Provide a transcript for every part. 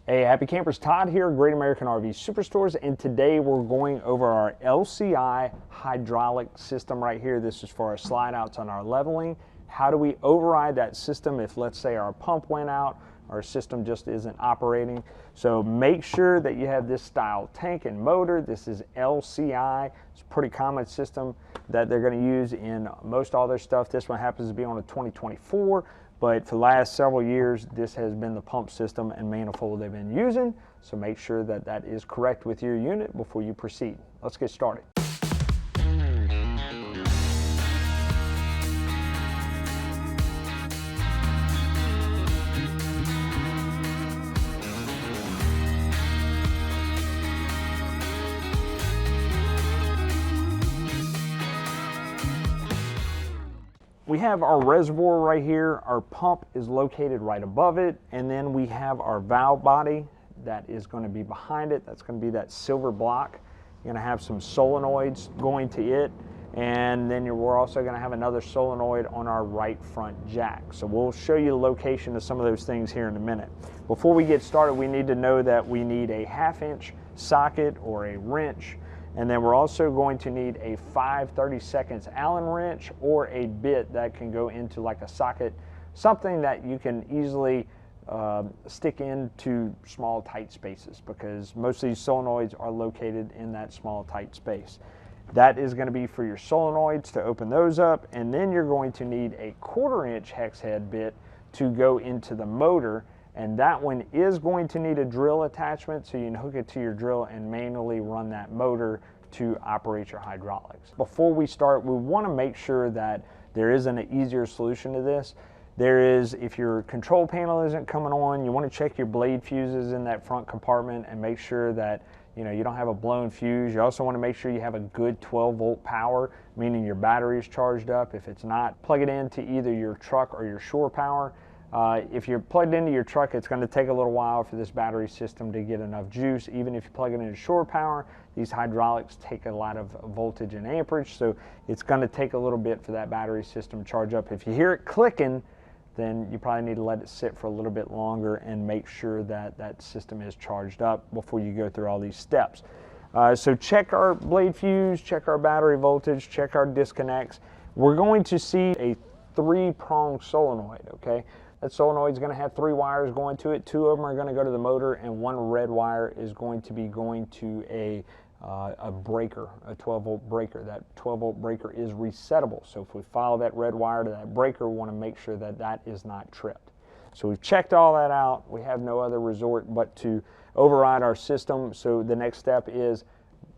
Hey, happy campers, Todd here, Great American RV Superstores, and today we're going over our LCI hydraulic system right here. This is for our slide outs on our leveling. How do we override that system if, let's say, our pump went out, our system just isn't operating? So make sure that you have this style tank and motor. This is LCI. It's a pretty common system that they're going to use in most all their stuff. This one happens to be on a 2024. But for the last several years, this has been the pump system and manifold they've been using. So make sure that that is correct with your unit before you proceed. Let's get started. We have our reservoir right here. Our pump is located right above it. And then we have our valve body that is going to be behind it. That's going to be that silver block. You're going to have some solenoids going to it. And then we're also going to have another solenoid on our right front jack. So we'll show you the location of some of those things here in a minute. Before we get started, we need to know that we need a 1/2-inch socket or a wrench. And then we're also going to need a 5/32 Allen wrench or a bit that can go into like a socket, something that you can easily stick into small tight spaces, because most of these solenoids are located in that small tight space. That is going to be for your solenoids to open those up, and then you're going to need a 1/4-inch hex head bit to go into the motor. And that one is going to need a drill attachment, so you can hook it to your drill and manually run that motor to operate your hydraulics. Before we start, we want to make sure that there isn't an easier solution to this. There is, if your control panel isn't coming on, you want to check your blade fuses in that front compartment and make sure that you don't have a blown fuse. You also want to make sure you have a good 12-volt power, meaning your battery is charged up. If it's not, plug it into either your truck or your shore power. If you're plugged into your truck, it's going to take a little while for this battery system to get enough juice. Even if you plug it into shore power, these hydraulics take a lot of voltage and amperage, so it's going to take a little bit for that battery system to charge up. If you hear it clicking, then you probably need to let it sit for a little bit longer and make sure that that system is charged up before you go through all these steps. So check our blade fuse, check our battery voltage, check our disconnects. We're going to see a 3-prong solenoid, okay? That solenoid is going to have 3 wires going to it. 2 of them are going to go to the motor, and 1 red wire is going to be going to a breaker, a 12-volt breaker. That 12-volt breaker is resettable. So if we follow that red wire to that breaker, we want to make sure that that is not tripped. So we've checked all that out. We have no other resort but to override our system. So the next step is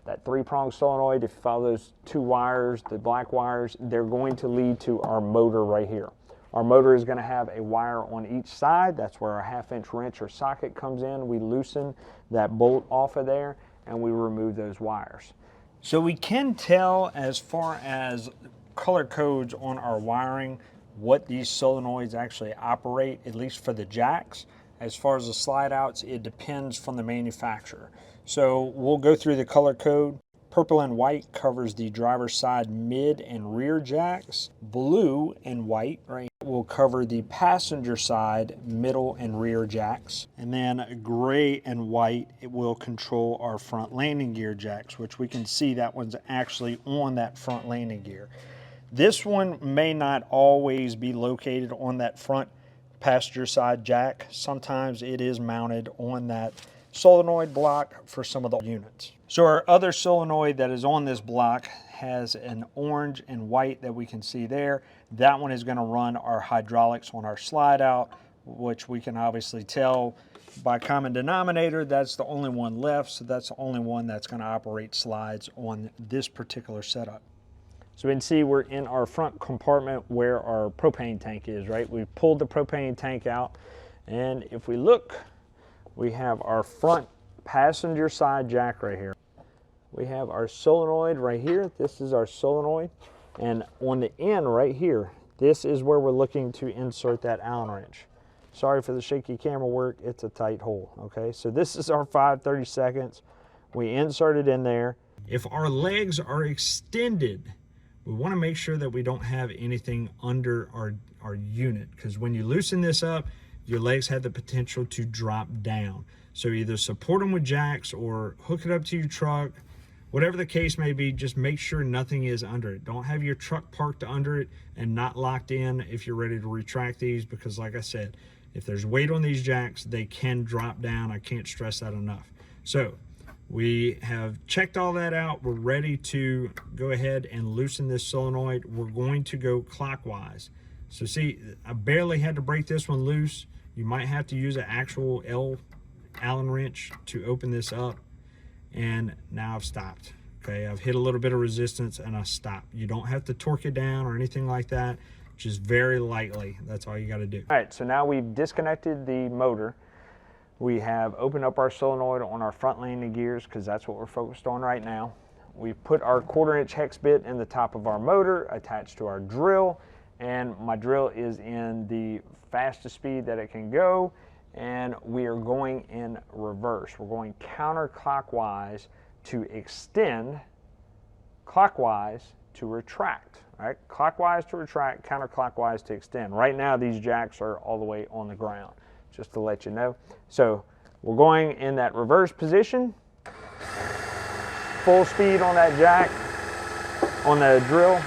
that 3-prong solenoid. If you follow those 2 wires, the black wires, they're going to lead to our motor right here. Our motor is going to have a wire on each side. That's where our 1/2-inch wrench or socket comes in. We loosen that bolt off of there and we remove those wires. So we can tell, as far as color codes on our wiring, what these solenoids actually operate, at least for the jacks. As far as the slide outs, it depends from the manufacturer. So we'll go through the color code. Purple and white covers the driver's side mid and rear jacks. Blue and white, right, will cover the passenger side middle and rear jacks. And then gray and white, it will control our front landing gear jacks, which we can see that one's actually on that front landing gear. This one may not always be located on that front passenger side jack. Sometimes it is mounted on that solenoid block for some of the units. So our other solenoid that is on this block has an orange and white that we can see there. That one is going to run our hydraulics on our slide out, which we can obviously tell by common denominator that's the only one left, so that's the only one that's going to operate slides on this particular setup. So we can see we're in our front compartment where our propane tank is, right? We've pulled the propane tank out, and if we look, we have our front passenger side jack right here. We have our solenoid right here. This is our solenoid. And on the end right here, this is where we're looking to insert that Allen wrench. Sorry for the shaky camera work, it's a tight hole, okay? So this is our 5/32. We insert it in there. If our legs are extended, we want to make sure that we don't have anything under our unit, because when you loosen this up, your legs have the potential to drop down. So either support them with jacks or hook it up to your truck. Whatever the case may be, just make sure nothing is under it. Don't have your truck parked under it and not locked in if you're ready to retract these, because like I said, if there's weight on these jacks, they can drop down. I can't stress that enough. So we have checked all that out. We're ready to go ahead and loosen this solenoid. We're going to go clockwise. So see, I barely had to break this one loose. You might have to use an actual Allen wrench to open this up. And now I've stopped. Okay, I've hit a little bit of resistance and I stopped. You don't have to torque it down or anything like that. Just very lightly. That's all you got to do. All right, so now we've disconnected the motor. We have opened up our solenoid on our front landing gears because that's what we're focused on right now. We've put our 1/4-inch hex bit in the top of our motor attached to our drill, and my drill is in the fastest speed that it can go, and we are going in reverse. We're going counterclockwise to extend, clockwise to retract. All right, clockwise to retract, counterclockwise to extend. Right now these jacks are all the way on the ground, just to let you know. So we're going in that reverse position, full speed on that jack, on the drill,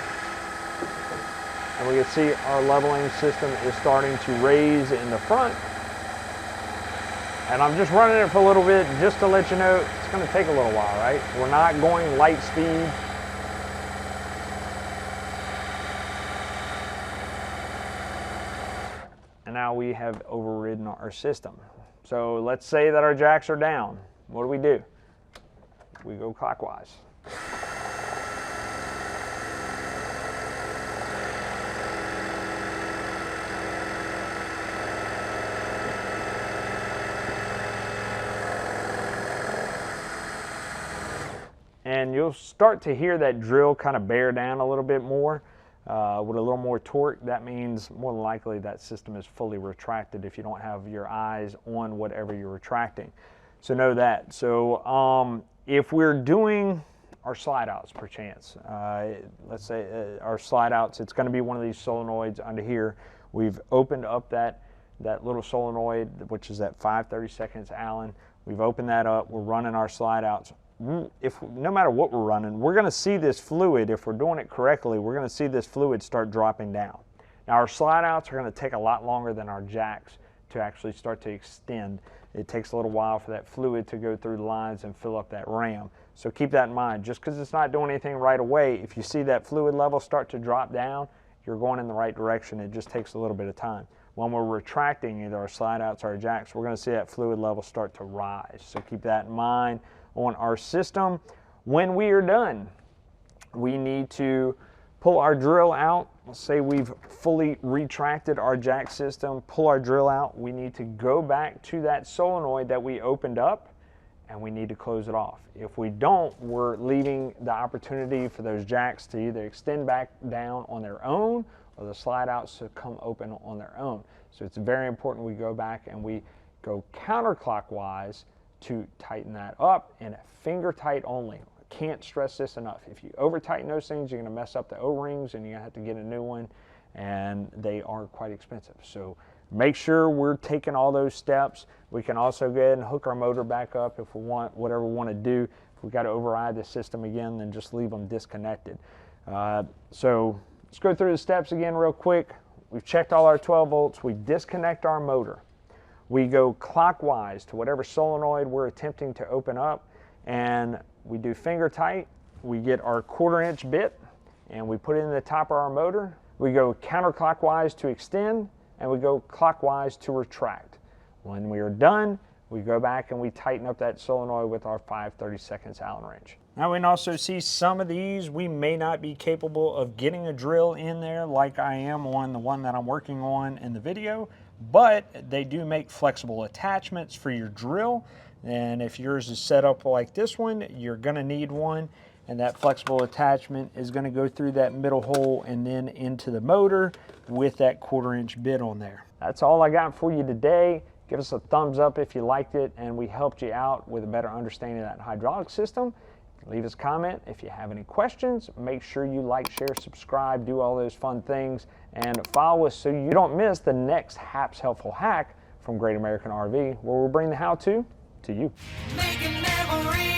and we can see our leveling system is starting to raise in the front. And I'm just running it for a little bit just to let you know it's going to take a little while, right? We're not going light speed. And now we have overridden our system. So let's say that our jacks are down. What do? We go clockwise. And you'll start to hear that drill kind of bear down a little bit more with a little more torque. That means more than likely that system is fully retracted if you don't have your eyes on whatever you're retracting. So know that. So if we're doing our slide outs perchance, let's say our slide outs, it's going to be one of these solenoids under here. We've opened up that little solenoid, which is that 5/32 Allen. We've opened that up. We're running our slide outs. No matter what we're running, we're going to see this fluid, if we're doing it correctly, we're going to see this fluid start dropping down. Now our slide outs are going to take a lot longer than our jacks to actually start to extend. It takes a little while for that fluid to go through the lines and fill up that ram. So keep that in mind. Just because it's not doing anything right away, if you see that fluid level start to drop down, you're going in the right direction. It just takes a little bit of time. When we're retracting either our slide outs or our jacks, we're going to see that fluid level start to rise. So keep that in mind on our system. When we are done, we need to pull our drill out. Let's say we've fully retracted our jack system, pull our drill out. We need to go back to that solenoid that we opened up and we need to close it off. If we don't, we're leaving the opportunity for those jacks to either extend back down on their own or the slide outs to come open on their own. So it's very important we go back and we go counterclockwise to tighten that up, and finger tight only. I can't stress this enough. If you over tighten those things, you're going to mess up the O-rings and you're going to have to get a new one, and they are quite expensive. So make sure we're taking all those steps. We can also go ahead and hook our motor back up if we want, whatever we want to do. If we've got to override the system again, then just leave them disconnected. So let's go through the steps again real quick. We've checked all our 12 volts. We disconnect our motor. We go clockwise to whatever solenoid we're attempting to open up, and we do finger tight. We get our 1/4-inch bit and we put it in the top of our motor. We go counterclockwise to extend, and we go clockwise to retract. When we are done, we go back and we tighten up that solenoid with our 5/32 Allen wrench. Now we can also see some of these we may not be capable of getting a drill in there like I am on the one that I'm working on in the video, but they do make flexible attachments for your drill. And if yours is set up like this one, you're going to need one, and that flexible attachment is going to go through that middle hole and then into the motor with that 1/4-inch bit on there. That's all I got for you today. Give us a thumbs up if you liked it and we helped you out with a better understanding of that hydraulic system. Leave us a comment if you have any questions. Make sure you like, share, subscribe, do all those fun things, and follow us so you don't miss the next HAPS Helpful Hack from Great American RV, where we'll bring the how-to to you. Making memories.